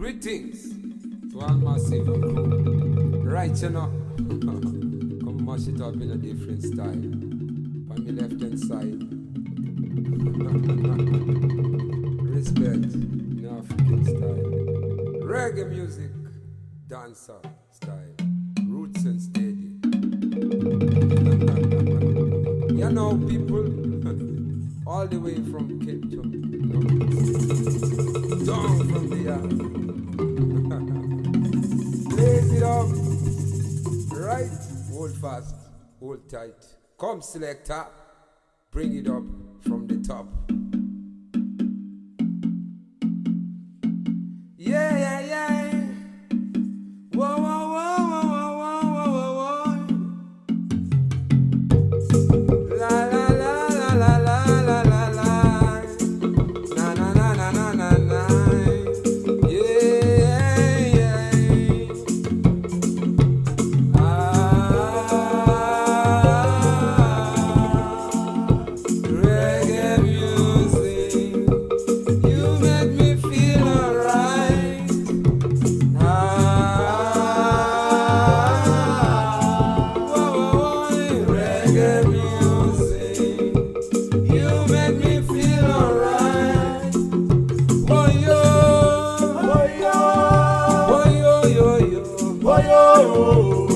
Greetings to all massive crew. Right, you know, come mash it up in a different style. On my left hand side. Respect in African style. Reggae music, dancer style. Roots and steady. You know, people, all the way from Cape Town, you know, down from the yard. Blaze it up, right? Hold fast, hold tight. Come, selector, bring it up from the top. Yeah, yeah, yeah. Whoa, whoa, whoa, whoa, whoa, whoa, whoa, whoa. La la la la la la la la la. Na na na na na na na. Yeah, yeah. Reggae music, you make me feel alright. Whoa, whoa, whoa. Reggae music, you make me feel alright. Oh yo, oh yo, oh yo, yo, yo, oh yo.